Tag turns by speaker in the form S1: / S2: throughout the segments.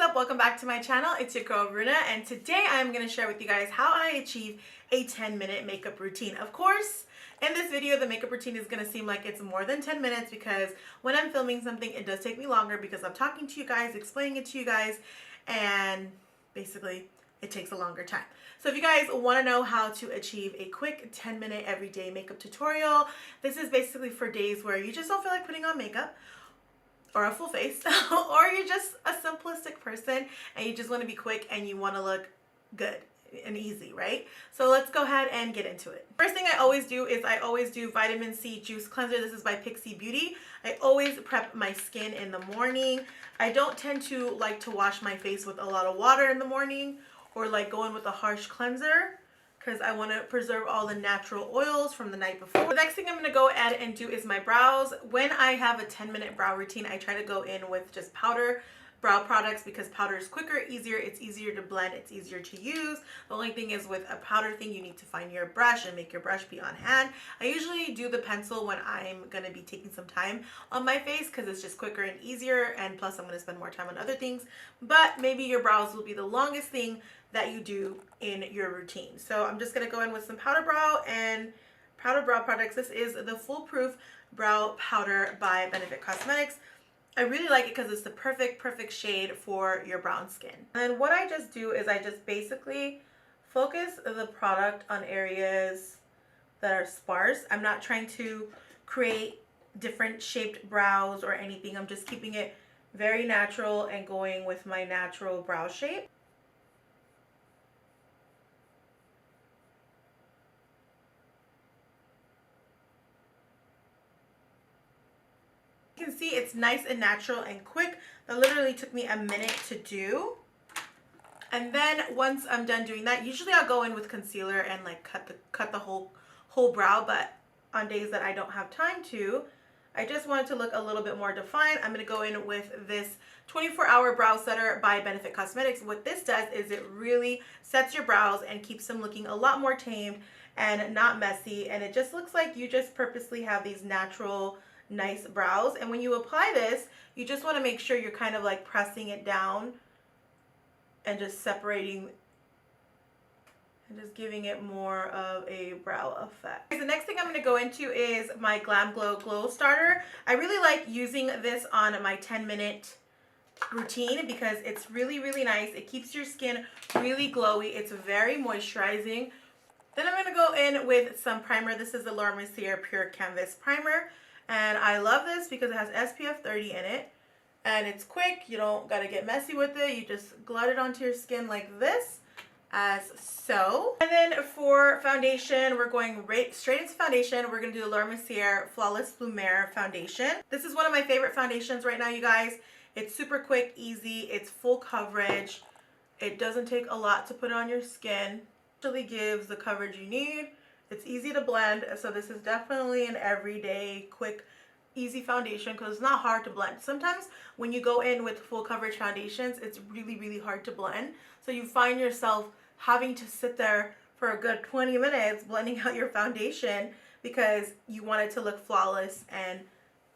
S1: up? Welcome back to my channel. It's your girl Runa, and today I'm going to share with you guys how I achieve a 10-minute makeup routine. Of course, in this video the makeup routine is going to seem like it's more than 10 minutes because when I'm filming something it does take me longer because I'm talking to you guys, explaining it to you guys, and basically it takes a longer time. So if you guys want to know how to achieve a quick 10-minute everyday makeup tutorial, this is basically for days where you just don't feel like putting on makeup or a full face or you're just a simplistic person and you just want to be quick and you want to look good and easy, right? So let's go ahead and get into it. First thing I always do is I always do vitamin C juice cleanser. This is by Pixi Beauty. I always prep my skin in the morning. I don't tend to like to wash my face with a lot of water in the morning or like go in with a harsh cleanser because I want to preserve all the natural oils from the night before. The next thing I'm going to go ahead and do is my brows. When I have a 10-minute brow routine, I try to go in with just powder brow products because powder is quicker, easier, it's easier to blend, it's easier to use. The only thing is with a powder thing, you need to find your brush and make your brush be on hand. I usually do the pencil when I'm going to be taking some time on my face because it's just quicker and easier, and plus I'm going to spend more time on other things. But maybe your brows will be the longest thing that you do in your routine. So I'm just going to go in with some powder brow and powder brow products. This is the Foolproof Brow Powder by Benefit Cosmetics. I really like it because it's the perfect shade for your brown skin. And what I just do is I just basically focus the product on areas that are sparse. I'm not trying to create different shaped brows or anything. I'm just keeping it very natural and going with my natural brow shape. You can see it's nice and natural and quick. That literally took me a minute to do. And then once I'm done doing that, usually I'll go in with concealer and like cut the whole brow, but on days that I don't have time to, I just want it to look a little bit more defined. I'm going to go in with this 24-hour brow setter by Benefit Cosmetics. What this does is it really sets your brows and keeps them looking a lot more tamed and not messy, and it just looks like you just purposely have these natural nice brows. And when you apply this, you just want to make sure you're kind of like pressing it down and just separating and just giving it more of a brow effect. The next thing I'm going to go into is my Glam Glow Glow Starter. I really like using this on my 10-minute routine because it's really nice. It keeps your skin really glowy. It's very moisturizing. Then I'm going to go in with some primer. This is the Laura Mercier Pure Canvas Primer. And I love this because it has SPF 30 in it. And it's quick. You don't got to get messy with it. You just glide it onto your skin like this, as so. And then for foundation, we're going straight into foundation. We're going to do the Laura Mercier Flawless Lumiere Foundation. This is one of my favorite foundations right now, you guys. It's super quick, easy. It's full coverage. It doesn't take a lot to put on your skin. It actually gives the coverage you need. It's easy to blend, so this is definitely an everyday, quick, easy foundation because it's not hard to blend. Sometimes when you go in with full coverage foundations, it's really hard to blend. So you find yourself having to sit there for a good 20 minutes blending out your foundation because you want it to look flawless and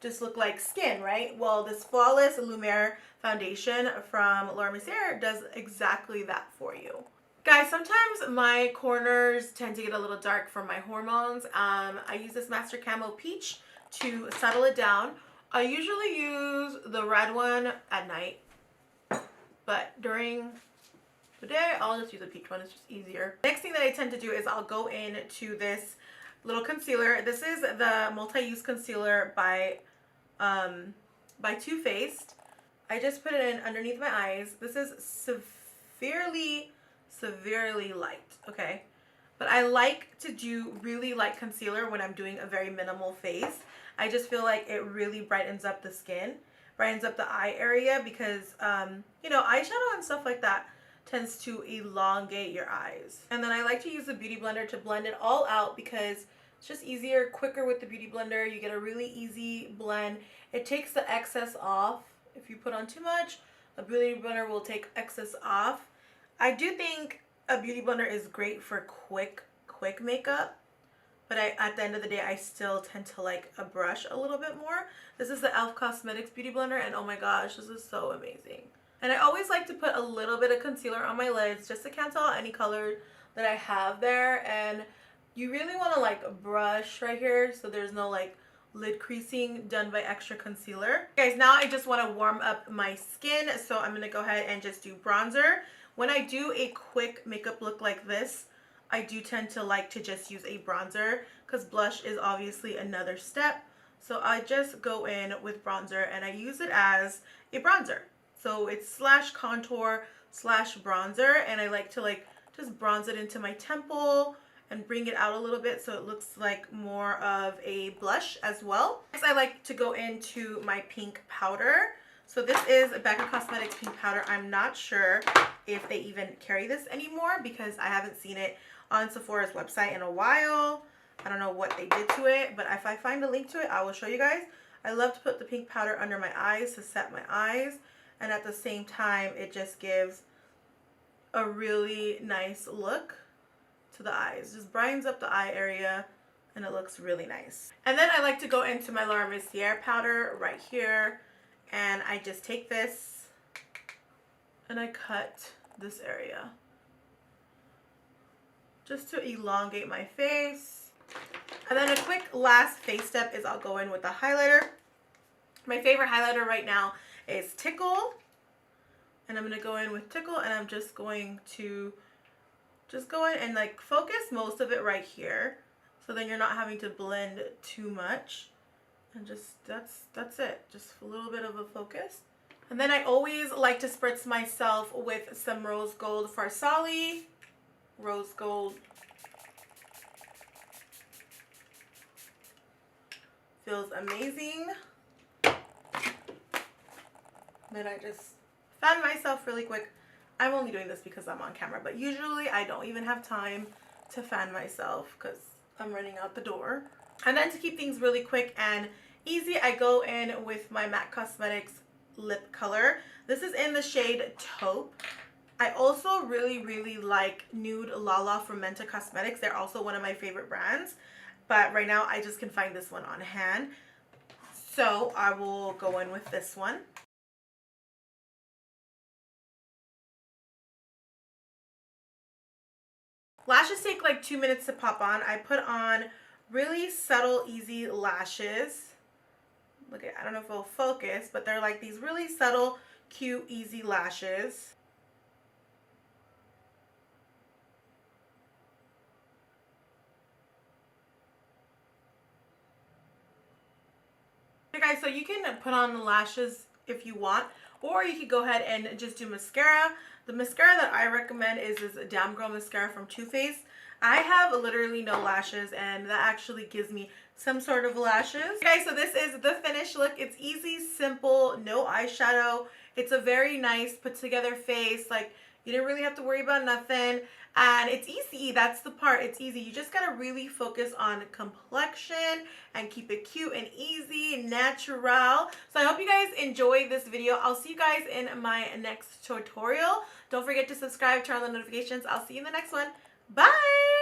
S1: just look like skin, right? Well, this Flawless Lumiere Foundation from Laura Mercier does exactly that for you. Guys, sometimes my corners tend to get a little dark from my hormones. I use this Master Camo Peach to settle it down. I usually use the red one at night, but during the day, I'll just use the peach one. It's just easier. Next thing that I tend to do is I'll go into this little concealer. This is the multi-use concealer by Too Faced. I just put it in underneath my eyes. This is severely light, okay? But I like to do really light concealer when I'm doing a very minimal face. I just feel like it really brightens up the skin, brightens up the eye area because, you know, eyeshadow and stuff like that tends to elongate your eyes. And then I like to use the Beauty Blender to blend it all out because it's just easier, quicker with the Beauty Blender. You get a really easy blend. It takes the excess off. If you put on too much, a Beauty Blender will take excess off. I do think a Beauty Blender is great for quick makeup, but at the end of the day, I still tend to like a brush a little bit more. This is the e.l.f. Cosmetics Beauty Blender, and oh my gosh, this is so amazing. And I always like to put a little bit of concealer on my lids just to cancel out any color that I have there. And you really want to like brush right here so there's no like lid creasing done by extra concealer. Guys, now I just want to warm up my skin, so I'm going to go ahead and just do bronzer. When I do a quick makeup look like this, I do tend to like to just use a bronzer because blush is obviously another step. So I just go in with bronzer and I use it as a bronzer. So it's slash contour slash bronzer, and I like to like just bronze it into my temple and bring it out a little bit so it looks like more of a blush as well. Next, I like to go into my pink powder. So this is Becca Cosmetics pink powder. I'm not sure if they even carry this anymore because I haven't seen it on Sephora's website in a while. I don't know what they did to it, but if I find a link to it, I will show you guys. I love to put the pink powder under my eyes to set my eyes, and at the same time, it just gives a really nice look to the eyes. Just brightens up the eye area, and it looks really nice. And then I like to go into my Laura Mercier powder right here, and I just take this and I cut this area just to elongate my face. And then a quick last face step is I'll go in with the highlighter. My favorite highlighter right now is Tickle. And I'm going to go in with Tickle, and I'm just going to just go in and like focus most of it right here. So then you're not having to blend too much. And just that's it. Just a little bit of a focus. And then I always like to spritz myself with some Rose Gold Farsali. Rose Gold. Feels amazing. Then I just fan myself really quick. I'm only doing this because I'm on camera, but usually I don't even have time to fan myself because I'm running out the door. And then to keep things really quick and easy, I go in with my MAC Cosmetics lip color. This is in the shade Taupe. I also really like Nude Lala from Menta Cosmetics. They're also one of my favorite brands, but right now I just can find this one on hand. So I will go in with this one. Lashes take like 2 minutes to pop on. I put on really subtle, easy lashes. Look at, I don't know if it'll focus, but they're like these really subtle, cute, easy lashes. Okay guys, so you can put on the lashes if you want, or you could go ahead and just do mascara. The mascara that I recommend is this Damn Girl mascara from Too Faced. I have literally no lashes, and that actually gives me some sort of lashes. Okay, so this is the finished look. It's easy, simple, no eyeshadow. It's a very nice put together face. Like, you didn't really have to worry about nothing. And it's easy. That's the part. It's easy. You just gotta really focus on complexion and keep it cute and easy, natural. So I hope you guys enjoyed this video. I'll see you guys in my next tutorial. Don't forget to subscribe, turn on the notifications. I'll see you in the next one. Bye!